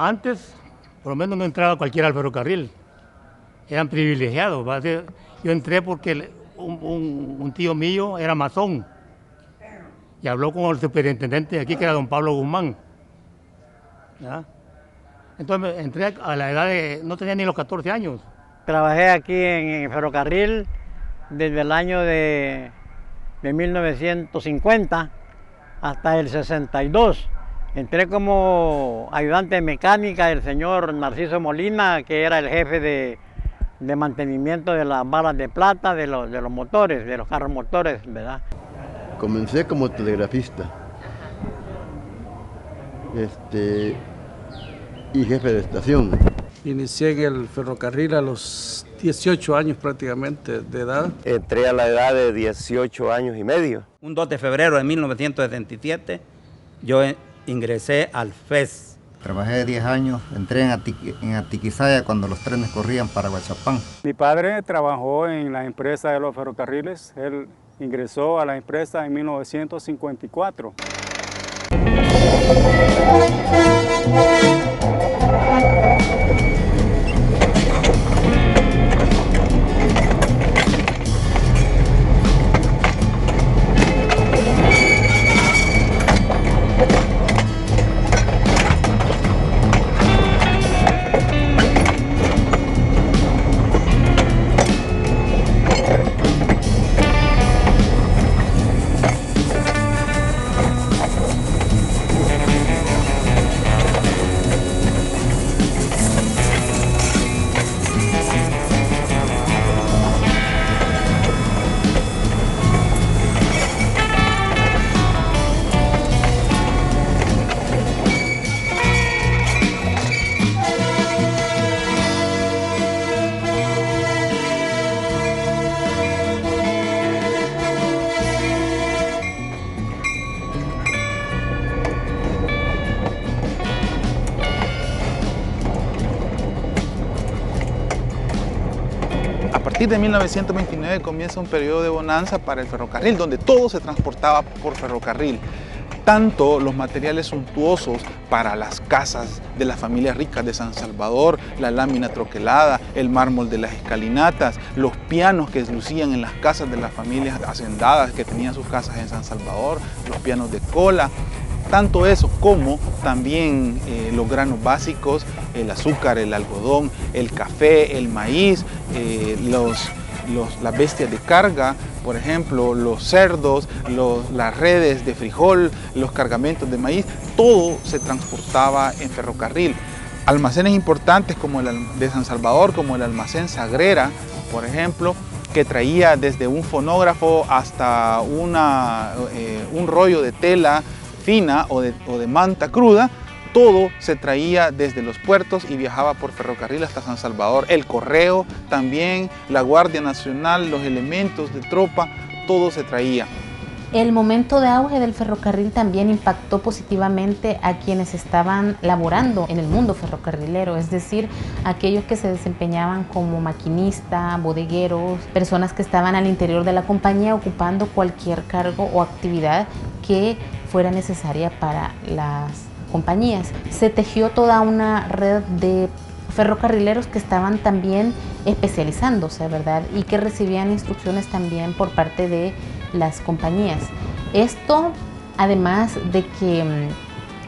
Antes, por lo menos no entraba cualquiera al ferrocarril, eran privilegiados. Yo entré porque un tío mío era masón y habló con el superintendente de aquí, que era don Pablo Guzmán. ¿Ya? Entonces entré a la edad de, no tenía ni los 14 años. Trabajé aquí en el ferrocarril desde el año de 1950 hasta el 62. Entré como ayudante de mecánica del señor Narciso Molina, que era el jefe de mantenimiento de las balas de plata, de los motores, de los carros motores, ¿verdad? Comencé como telegrafista y jefe de estación. Inicié en el ferrocarril a los 18 años prácticamente de edad. Entré a la edad de 18 años y medio. Un 2 de febrero de 1977 yo ingresé al FES. Trabajé 10 años, entré en Atiquizaya cuando los trenes corrían para Huachapán. Mi padre trabajó en la empresa de los ferrocarriles. Él ingresó a la empresa en 1954. A partir de 1929 comienza un periodo de bonanza para el ferrocarril, donde todo se transportaba por ferrocarril. Tanto los materiales suntuosos para las casas de las familias ricas de San Salvador, la lámina troquelada, el mármol de las escalinatas, los pianos que lucían en las casas de las familias hacendadas que tenían sus casas en San Salvador, los pianos de cola. Tanto eso como también los granos básicos, el azúcar, el algodón, el café, el maíz, las bestias de carga, por ejemplo, los cerdos, las redes de frijol, los cargamentos de maíz, todo se transportaba en ferrocarril. Almacenes importantes como el de San Salvador, como el almacén Sagrera, por ejemplo, que traía desde un fonógrafo hasta un rollo de tela fina o de manta cruda, todo se traía desde los puertos y viajaba por ferrocarril hasta San Salvador. El correo también, la Guardia Nacional, los elementos de tropa, todo se traía. El momento de auge del ferrocarril también impactó positivamente a quienes estaban laborando en el mundo ferrocarrilero, es decir, aquellos que se desempeñaban como maquinistas, bodegueros, personas que estaban al interior de la compañía ocupando cualquier cargo o actividad que fuera necesaria para las compañías. Se tejió toda una red de ferrocarrileros que estaban también especializándose, ¿verdad? Y que recibían instrucciones también por parte de las compañías. Esto, además de que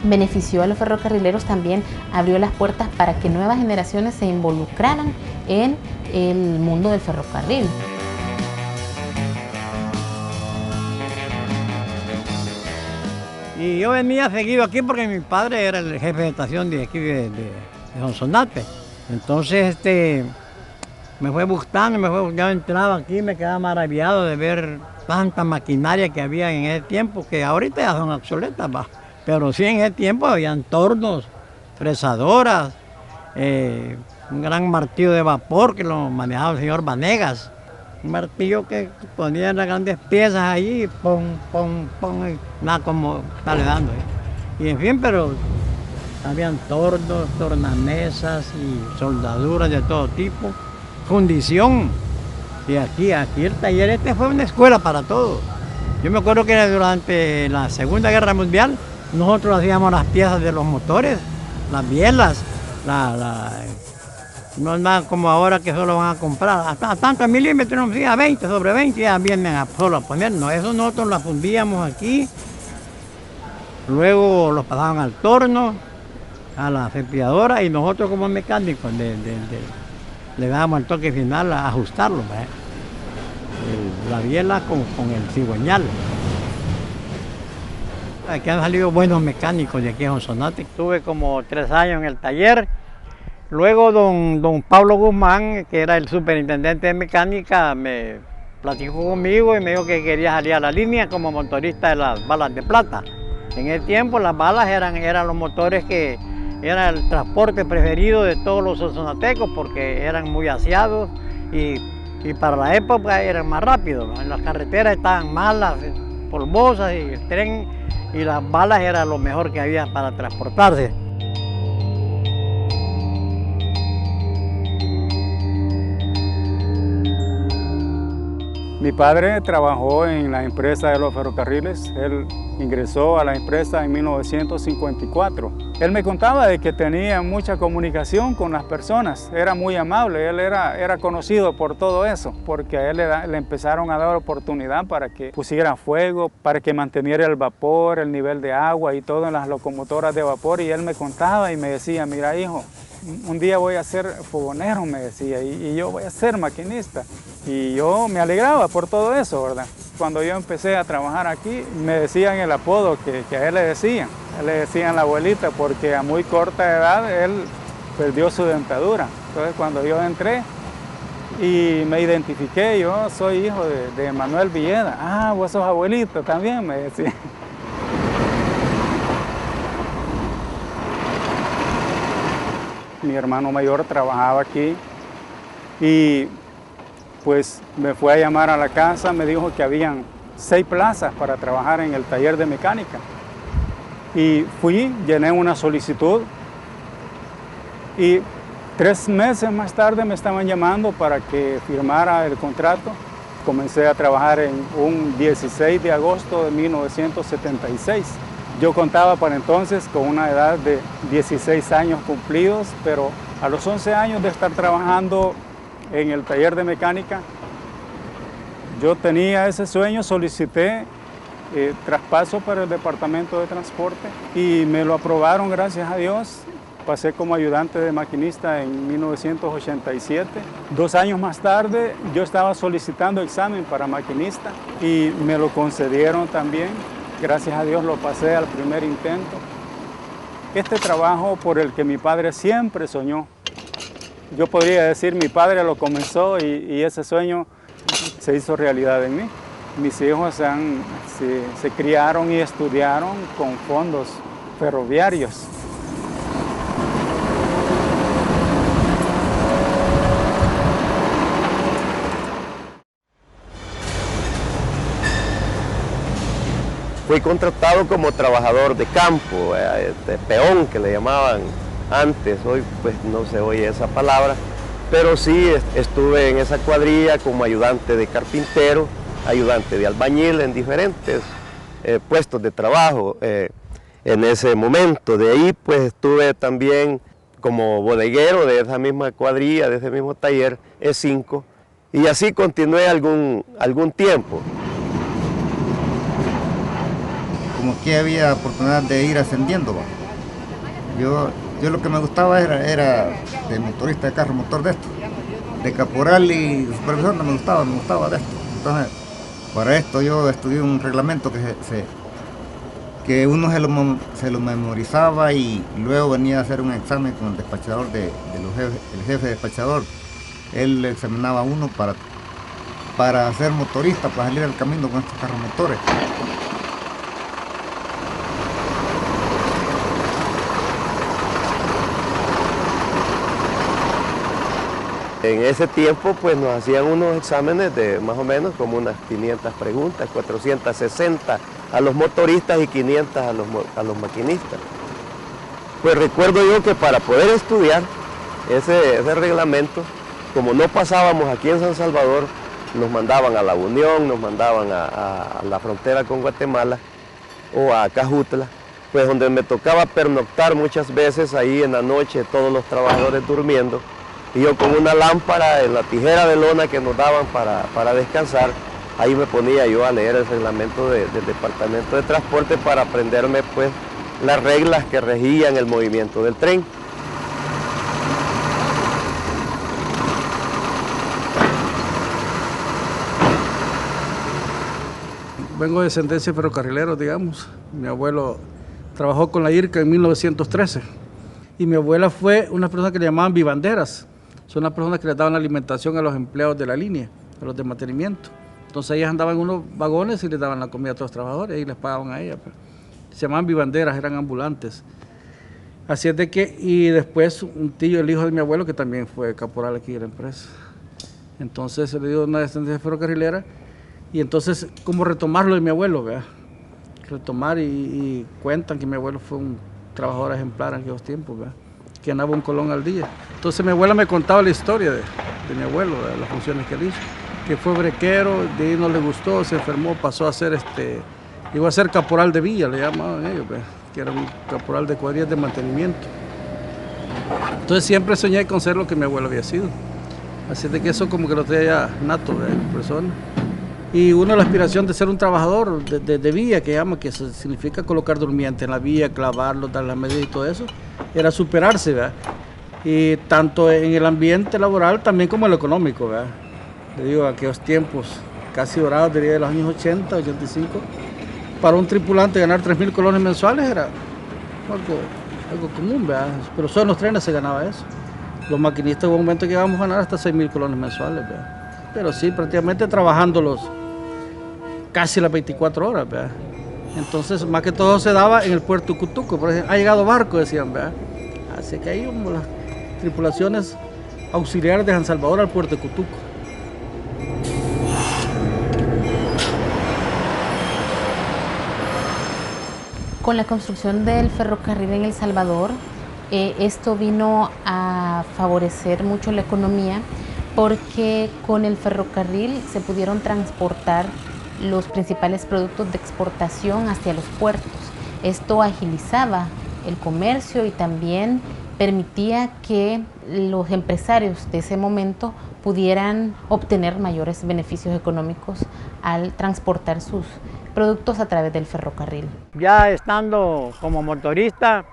benefició a los ferrocarrileros, también abrió las puertas para que nuevas generaciones se involucraran en el mundo del ferrocarril. Y yo venía seguido aquí porque mi padre era el jefe de estación de aquí de Sonsonate. Entonces me fue gustando, yo entraba aquí y me quedaba maravillado de ver tanta maquinaria que había en ese tiempo, que ahorita ya son obsoletas, ¿va? Pero sí en ese tiempo habían tornos, fresadoras, un gran martillo de vapor que lo manejaba el señor Vanegas. Un martillo que ponía las grandes piezas allí, pum, pum, pum, y nada como estarle dando. Y en fin, pero habían tornos, tornamesas y soldaduras de todo tipo, fundición. Y aquí el taller fue una escuela para todos. Yo me acuerdo que durante la Segunda Guerra Mundial nosotros hacíamos las piezas de los motores las bielas, no es nada como ahora que solo van a comprar a tantos milímetros, no, sí, a 20, sobre 20 ya vienen solo a ponernos. Eso nosotros las fundíamos aquí, luego los pasaban al torno, a la cepilladora y nosotros como mecánicos le dábamos el toque final a ajustarlo, la biela con el cigüeñal. Aquí han salido buenos mecánicos de aquí en Sonsonate. Estuve como 3 años en el taller. Luego don Pablo Guzmán, que era el superintendente de mecánica, me platicó conmigo y me dijo que quería salir a la línea como motorista de las balas de plata. En ese tiempo las balas eran los motores que era el transporte preferido de todos los sonsonatecos porque eran muy aseados y para la época eran más rápidos. Las carreteras estaban malas, polvosas y el tren y las balas era lo mejor que había para transportarse. Mi padre trabajó en la empresa de los ferrocarriles. Él ingresó a la empresa en 1954. Él me contaba de que tenía mucha comunicación con las personas, era muy amable, él era conocido por todo eso, porque a él le empezaron a dar oportunidad para que pusiera fuego, para que manteniera el vapor, el nivel de agua y todo en las locomotoras de vapor, y él me contaba y me decía, mira hijo, un día voy a ser fogonero, me decía, y yo voy a ser maquinista. Y yo me alegraba por todo eso, ¿verdad? Cuando yo empecé a trabajar aquí, me decían el apodo que a él le decían. A él le decían la abuelita porque a muy corta edad él perdió su dentadura. Entonces cuando yo entré y me identifiqué, yo soy hijo de Manuel Villeda. Ah, vos sos abuelito también, me decían. Mi hermano mayor trabajaba aquí y pues me fue a llamar a la casa, me dijo que habían 6 plazas para trabajar en el taller de mecánica. Y fui, llené una solicitud y 3 meses más tarde me estaban llamando para que firmara el contrato. Comencé a trabajar en un 16 de agosto de 1976. Yo contaba para entonces con una edad de 16 años cumplidos, pero a los 11 años de estar trabajando en el taller de mecánica, yo tenía ese sueño, solicité traspaso para el departamento de transporte y me lo aprobaron, gracias a Dios. Pasé como ayudante de maquinista en 1987. 2 años más tarde yo estaba solicitando examen para maquinista y me lo concedieron también. Gracias a Dios lo pasé al primer intento. Este trabajo por el que mi padre siempre soñó. Yo podría decir, mi padre lo comenzó y ese sueño se hizo realidad en mí. Mis hijos se criaron y estudiaron con fondos ferroviarios. Fui contratado como trabajador de campo, de peón que le llamaban antes, hoy pues no se oye esa palabra, pero sí estuve en esa cuadrilla como ayudante de carpintero, ayudante de albañil en diferentes puestos de trabajo en ese momento. De ahí pues estuve también como bodeguero de esa misma cuadrilla, de ese mismo taller E5, y así continué algún tiempo. Como que había oportunidad de ir ascendiendo, ¿va? Yo lo que me gustaba era de motorista de carro motor de esto, de caporal y supervisor no me gustaba de esto. Entonces, para esto yo estudié un reglamento que uno se lo memorizaba y luego venía a hacer un examen con el despachador el jefe despachador. Él examinaba a uno para ser motorista, para salir al camino con estos carros motores. En ese tiempo pues nos hacían unos exámenes de más o menos como unas 500 preguntas, 460 a los motoristas y 500 a los maquinistas. Pues recuerdo yo que para poder estudiar ese reglamento, como no pasábamos aquí en San Salvador, nos mandaban a La Unión, nos mandaban a la frontera con Guatemala o a Cajutla, pues donde me tocaba pernoctar muchas veces ahí en la noche, todos los trabajadores durmiendo, y yo con una lámpara en la tijera de lona que nos daban para descansar, ahí me ponía yo a leer el reglamento del Departamento de Transporte para aprenderme pues las reglas que regían el movimiento del tren. Vengo de descendencia de ferrocarrileros, digamos. Mi abuelo trabajó con la IRCA en 1913 y mi abuela fue una persona que le llamaban vivanderas. Son las personas que les daban alimentación a los empleados de la línea, a los de mantenimiento. Entonces ellas andaban en unos vagones y les daban la comida a todos los trabajadores y les pagaban a ellas. Se llamaban vivanderas, eran ambulantes. Así es de que, y después un tío, el hijo de mi abuelo, que también fue caporal aquí de la empresa. Entonces se le dio una descendencia ferrocarrilera. Y entonces, ¿cómo retomarlo de mi abuelo? ¿Verdad? Retomar y cuentan que mi abuelo fue un trabajador ejemplar en aquellos tiempos, ¿verdad? Que ganaba un colón al día. Entonces mi abuela me contaba la historia de mi abuelo, de las funciones que él hizo, que fue brequero, de ahí no le gustó, se enfermó, pasó a ser, llegó a ser caporal de villa, le llamaban ellos, ¿verdad? Que era un caporal de cuadrillas de mantenimiento. Entonces siempre soñé con ser lo que mi abuelo había sido. Así de que eso como que lo tenía ya nato, ¿verdad? En persona. Y uno la aspiración de ser un trabajador de vía, que significa colocar durmiente en la vía, clavarlo, dar las medidas y todo eso, era superarse, ¿verdad? Y tanto en el ambiente laboral también como en lo económico, ¿verdad? Le digo, aquellos tiempos casi dorados, diría de los años 80, 85, para un tripulante ganar 3.000 colones mensuales era algo común, ¿verdad? Pero solo en los trenes se ganaba eso. Los maquinistas hubo un momento que íbamos a ganar hasta 6.000 colones mensuales, ¿verdad? Pero sí, prácticamente trabajando casi las 24 horas, ¿verdad? Entonces, más que todo se daba en el puerto Cutuco, por ejemplo, ha llegado barco, decían, ¿verdad? Así que ahí como las tripulaciones auxiliares de San Salvador al puerto Cutuco. Con la construcción del ferrocarril en El Salvador, esto vino a favorecer mucho la economía porque con el ferrocarril se pudieron transportar los principales productos de exportación hacia los puertos. Esto agilizaba el comercio y también permitía que los empresarios de ese momento pudieran obtener mayores beneficios económicos al transportar sus productos a través del ferrocarril. Ya estando como motorista,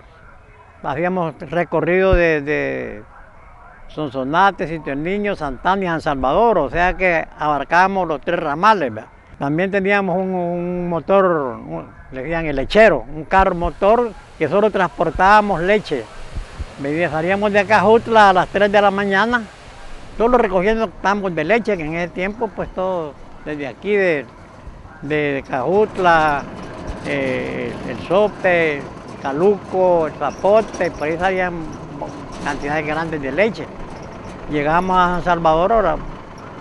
habíamos recorrido desde Sonsonate, Sitio del Niño, Santana y San Salvador, o sea que abarcábamos los 3 ramales, ¿verdad? También teníamos un motor, le decían el lechero, un carro motor que solo transportábamos leche. Salíamos de Acajutla a las 3 de la mañana, solo recogiendo tambos de leche, que en ese tiempo pues todo, desde aquí de Acajutla, el Sope, el Caluco, el Zapote, por ahí salían cantidades grandes de leche. Llegamos a San Salvador ahora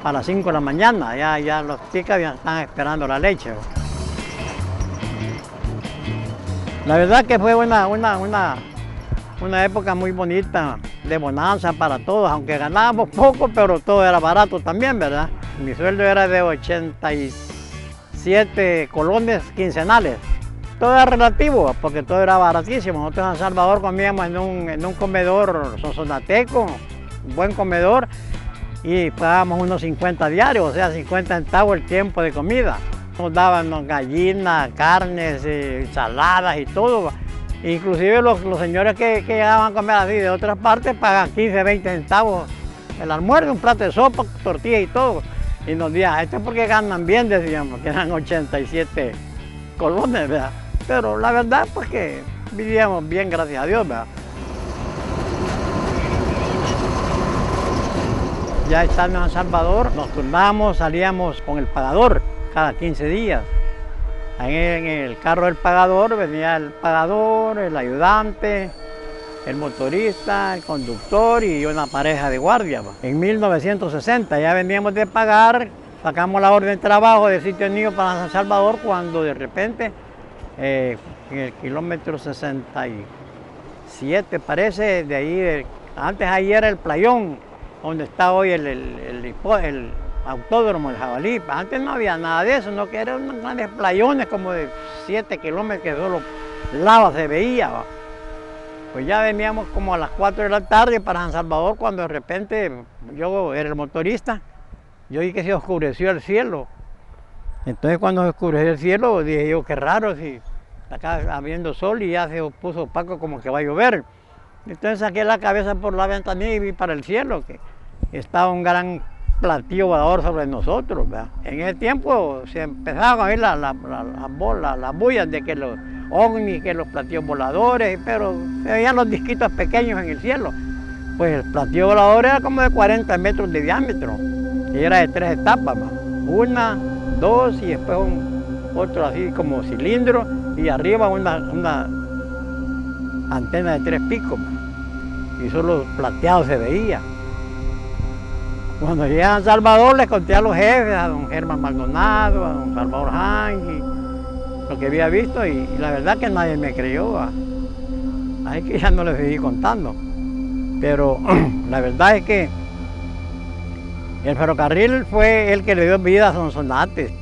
a las 5 de la mañana, ya los ticas ya están esperando la leche. La verdad que fue una época muy bonita, de bonanza para todos, aunque ganábamos poco, pero todo era barato también, ¿verdad? Mi sueldo era de 87 colones quincenales. Todo era relativo, porque todo era baratísimo. Nosotros en San Salvador comíamos en un comedor sonsonateco, un buen comedor, y pagábamos unos 50 diarios, o sea, 50 centavos el tiempo de comida. Nos daban gallinas, carnes, ensaladas y todo. Inclusive los señores que llegaban a comer así de otras partes pagan 15, 20 centavos el almuerzo, un plato de sopa, tortilla y todo. Y nos decían, esto es porque ganan bien, decíamos, que eran 87 colones, ¿verdad? Pero la verdad, pues que vivíamos bien, gracias a Dios, ¿verdad? Ya estando en San Salvador, nos turnábamos, salíamos con el pagador cada 15 días. Ahí en el carro del pagador venía el pagador, el ayudante, el motorista, el conductor y una pareja de guardia. En 1960 ya veníamos de pagar, sacamos la orden de trabajo de Sitio del Niño para San Salvador cuando de repente en el kilómetro 67 parece, de ahí, antes ahí era el playón, donde está hoy el autódromo, el Jabalí. Antes no había nada de eso, no, que eran unos grandes playones como de 7 kilómetros que solo lava se veía, ¿va? Pues ya veníamos como a las 4 de la tarde para San Salvador, cuando de repente yo era el motorista, yo vi que se oscureció el cielo. Entonces cuando se oscureció el cielo, dije yo, qué raro, si acá habiendo sol y ya se puso opaco como que va a llover. Entonces saqué la cabeza por la ventanilla y vi para el cielo que estaba un gran platillo volador sobre nosotros, ¿verdad? En ese tiempo se empezaban a oír las bullas de que los ovnis, que los platillos voladores, pero se veían los disquitos pequeños en el cielo. Pues el platillo volador era como de 40 metros de diámetro y era de 3 etapas, ¿va? 1, 2 y después otro así como cilindro y arriba una antena de 3 picos, ¿va? Y solo plateado se veía. Cuando llegué a San Salvador les conté a los jefes, a don Germán Maldonado, a don Salvador Hangi, lo que había visto y la verdad que nadie me creyó, ¿va? Así que ya no les seguí contando. Pero la verdad es que el ferrocarril fue el que le dio vida a Sonsonate.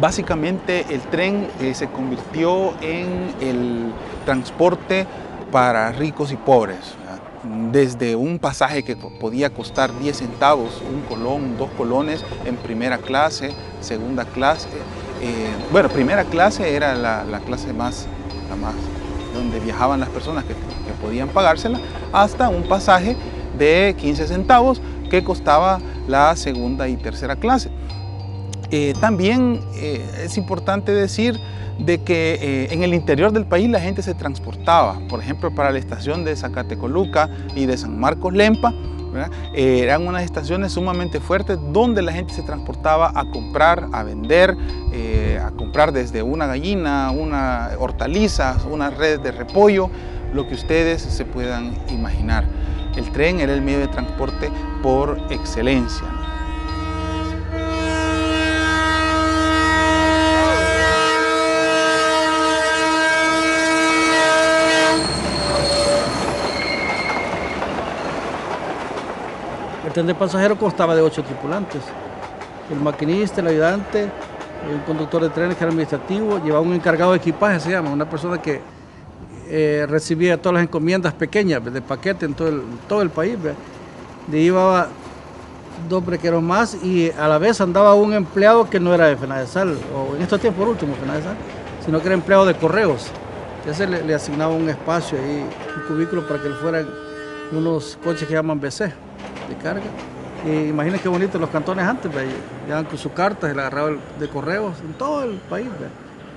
Básicamente el tren se convirtió en el transporte para ricos y pobres, ¿verdad? Desde un pasaje que podía costar 10 centavos, un colón, 2 colones en primera clase, segunda clase. Bueno, primera clase era la clase más donde viajaban las personas que podían pagársela, hasta un pasaje de 15 centavos que costaba la segunda y tercera clase. También es importante decir de que en el interior del país la gente se transportaba, por ejemplo para la estación de Zacatecoluca y de San Marcos Lempa, ¿verdad? Eran unas estaciones sumamente fuertes donde la gente se transportaba a comprar, a vender, a comprar desde una gallina, una hortalizas, una red de repollo, lo que ustedes se puedan imaginar. El tren era el medio de transporte por excelencia. El tren de pasajeros constaba de 8 tripulantes. El maquinista, el ayudante, un conductor de trenes que era administrativo, llevaba un encargado de equipaje, se llama, una persona que recibía todas las encomiendas pequeñas de paquete en todo el país. De ahí llevaba 2 brequeros más y a la vez andaba un empleado que no era de FENADESAL, o en estos tiempos por último FENADESAL, sino que era empleado de correos. Entonces le asignaba un espacio ahí, un cubículo para que él fuera en unos coches que llaman BC. De carga. Y imagínense qué bonito los cantones antes, llevaban con su carta, se la agarraba de correos en todo el país,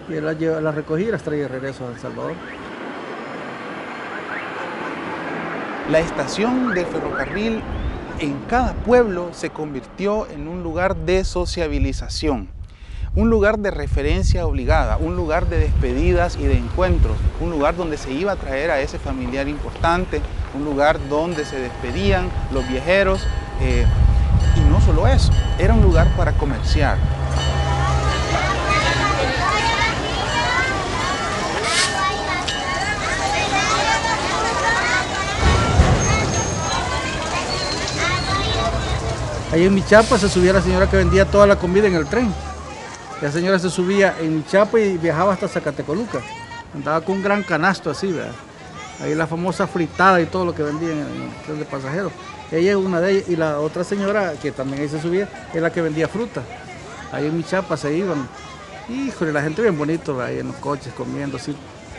y él la recogía y las traía de regreso a El Salvador. La estación del ferrocarril en cada pueblo se convirtió en un lugar de sociabilización, un lugar de referencia obligada, un lugar de despedidas y de encuentros, un lugar donde se iba a traer a ese familiar importante, un lugar donde se despedían los viajeros, y no solo eso, era un lugar para comerciar. Ahí en Michapa se subía la señora que vendía toda la comida en el tren. La señora se subía en Michapa y viajaba hasta Zacatecoluca. Andaba con un gran canasto así, ¿verdad? Ahí la famosa fritada y todo lo que vendían en el tren de pasajeros. Ella es una de ellas y la otra señora que también ahí se subía es la que vendía fruta. Ahí en Michapa se iban. Híjole, la gente bien bonito, ¿verdad? Ahí en los coches comiendo así,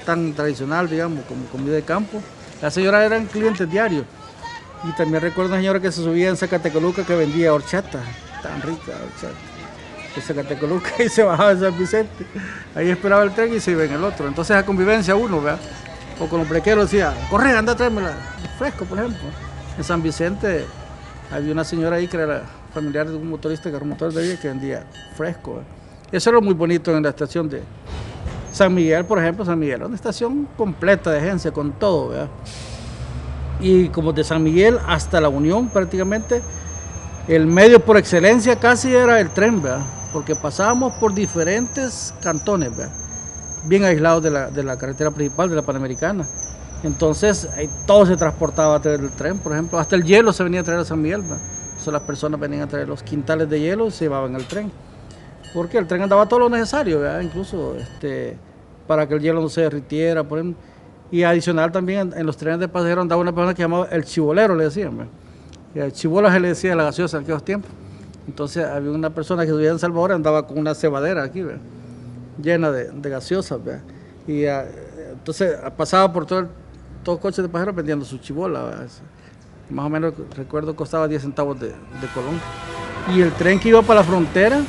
tan tradicional, digamos, como comida de campo. Las señoras eran clientes diarios. Y también recuerdo una señora que se subía en Zacatecoluca que vendía horchata, tan rica horchata. De Zacatecoluca y se bajaba de San Vicente. Ahí esperaba el tren y se iba en el otro. Entonces a convivencia uno, ¿verdad? O con los brequeros decía, corre, anda a tráemela, fresco, por ejemplo. En San Vicente había una señora ahí que era familiar de un motorista, que era un motor de vida, que vendía fresco, ¿verdad? Eso era muy bonito en la estación de San Miguel, por ejemplo. San Miguel, una estación completa de agencia, con todo, ¿verdad? Y como de San Miguel hasta La Unión prácticamente, el medio por excelencia casi era el tren, ¿verdad? Porque pasábamos por diferentes cantones, ¿verdad? bien aislados de la carretera principal, de la Panamericana. Entonces, ahí todo se transportaba a través del tren, por ejemplo, hasta el hielo se venía a traer a San Miguel, ¿verdad? Entonces las personas venían a traer los quintales de hielo y se llevaban al tren, porque el tren andaba todo lo necesario, ¿verdad? Incluso para que el hielo no se derritiera, por ejemplo. Y adicional también en los trenes de pasajeros andaba una persona que llamaba el chibolero, le decían, ¿verdad? Y el chibola se le decía la gaseosa en aquellos tiempos. Entonces había una persona que vivía en Salvador, andaba con una cebadera aquí, ¿verdad? Llena de gaseosas, ¿verdad? Y entonces pasaba por todos coches de pasajeros vendiendo su chibola, ¿verdad? Más o menos, recuerdo, costaba 10 centavos de colón. Y el tren que iba para la frontera,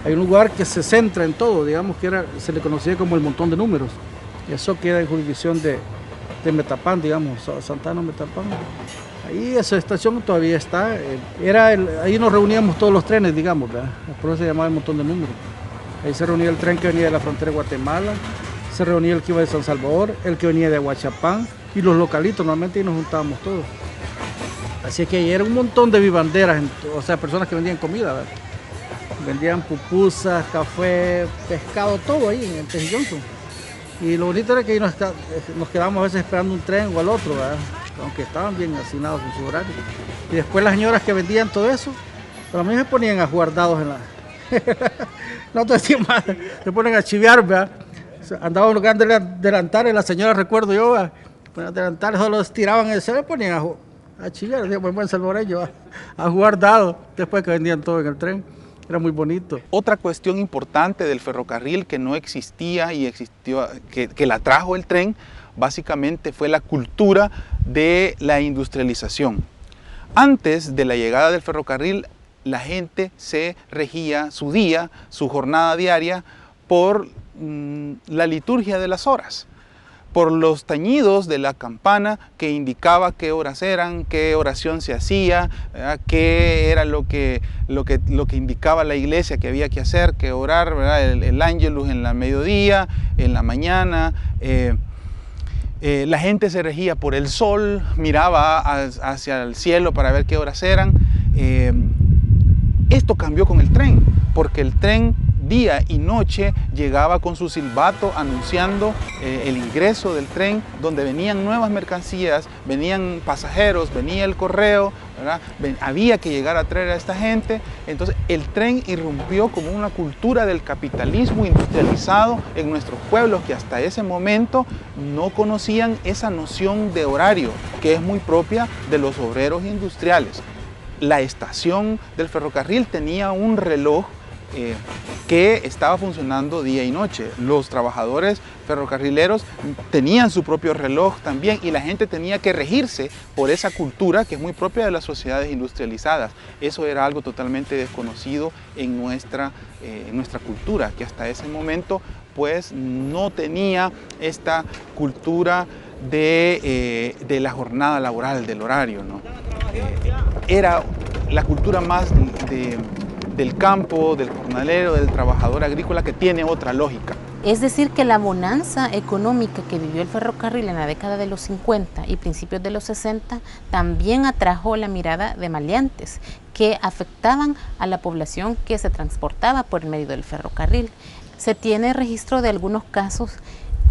hay un lugar que se centra en todo, digamos que se le conocía como el Montón de Números. Eso queda en jurisdicción de Metapán, digamos, Santana, Metapán. Ahí esa estación todavía está. Ahí nos reuníamos todos los trenes, digamos, ¿verdad? Por eso se llamaba el Montón de Números. Ahí se reunía el tren que venía de la frontera de Guatemala, se reunía el que iba de San Salvador, el que venía de Aguachapán y los localitos, normalmente ahí nos juntábamos todos. Así que ahí era un montón de vivanderas, o sea, personas que vendían comida, ¿verdad? Vendían pupusas, café, pescado, todo ahí en el Texas Johnson. Y lo bonito era que ahí nos quedábamos a veces esperando un tren o al otro, ¿verdad? Aunque estaban bien asignados en su horario. Y después las señoras que vendían todo eso, pero a mí me ponían a jugar dados en la... no te decía más, se ponen a chivear, ¿verdad? Andaban buscando delantales, las señoras, recuerdo yo, delantales, solo estiraban y se me ponían a chivear, muy buen salvadoreño, a jugar dados, después que vendían todo en el tren. Era muy bonito. Otra cuestión importante del ferrocarril que no existía y existió, que la trajo el tren, básicamente fue la cultura de la industrialización. Antes de la llegada del ferrocarril, la gente se regía su día, su jornada diaria, por la liturgia de las horas, por los tañidos de la campana que indicaba qué horas eran, qué oración se hacía, qué era lo que indicaba la iglesia que había que hacer, que orar, ¿verdad? El ángelus en la mediodía, en la mañana. La gente se regía por el sol, miraba hacia el cielo para ver qué horas eran. Esto cambió con el tren, porque el tren día y noche llegaba con su silbato anunciando el ingreso del tren, donde venían nuevas mercancías, venían pasajeros, venía el correo, ¿verdad? Había que llegar a traer a esta gente. Entonces el tren irrumpió como una cultura del capitalismo industrializado en nuestros pueblos que hasta ese momento no conocían esa noción de horario que es muy propia de los obreros industriales. La estación del ferrocarril tenía un reloj que estaba funcionando día y noche. Los trabajadores ferrocarrileros tenían su propio reloj también y la gente tenía que regirse por esa cultura que es muy propia de las sociedades industrializadas. Eso era algo totalmente desconocido en nuestra cultura, que hasta ese momento pues no tenía esta cultura de la jornada laboral, del horario, ¿no? Era la cultura más del campo, del jornalero, del trabajador agrícola, que tiene otra lógica. Es decir, que la bonanza económica que vivió el ferrocarril en la década de los 50 y principios de los 60 también atrajo la mirada de maleantes que afectaban a la población que se transportaba por el medio del ferrocarril. Se tiene registro de algunos casos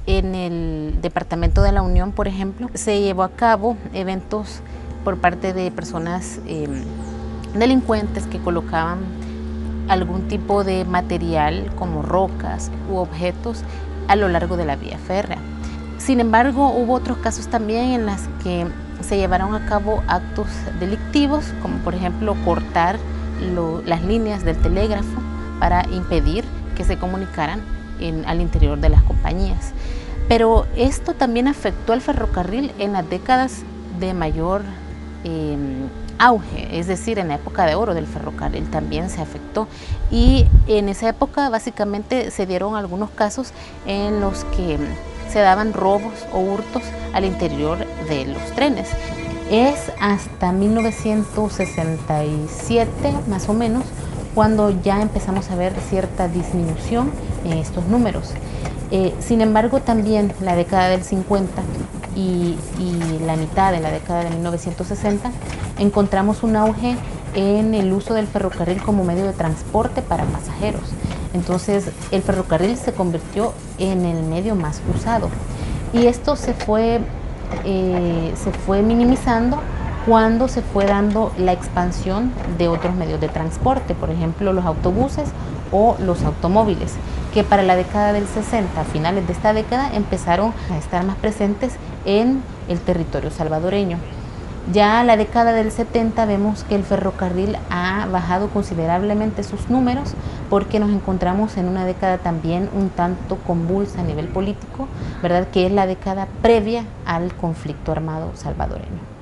en el Departamento de la Unión, por ejemplo. Se llevó a cabo eventos por parte de personas delincuentes que colocaban algún tipo de material como rocas u objetos a lo largo de la vía férrea. Sin embargo, hubo otros casos también en los que se llevaron a cabo actos delictivos, como por ejemplo cortar las líneas del telégrafo para impedir que se comunicaran al interior de las compañías. Pero esto también afectó al ferrocarril en las décadas de mayor auge, es decir, en la época de oro del ferrocarril también se afectó, y en esa época básicamente se dieron algunos casos en los que se daban robos o hurtos al interior de los trenes. Es hasta 1967 más o menos cuando ya empezamos a ver cierta disminución en estos números. Sin embargo, también la década del 50 y la mitad de la década de 1960 encontramos un auge en el uso del ferrocarril como medio de transporte para pasajeros. Entonces el ferrocarril se convirtió en el medio más usado. Y esto se fue minimizando cuando se fue dando la expansión de otros medios de transporte, por ejemplo los autobuses o los automóviles, que para la década del 60, a finales de esta década, empezaron a estar más presentes en el territorio salvadoreño. Ya a la década del 70 vemos que el ferrocarril ha bajado considerablemente sus números porque nos encontramos en una década también un tanto convulsa a nivel político, ¿verdad? Que es la década previa al conflicto armado salvadoreño.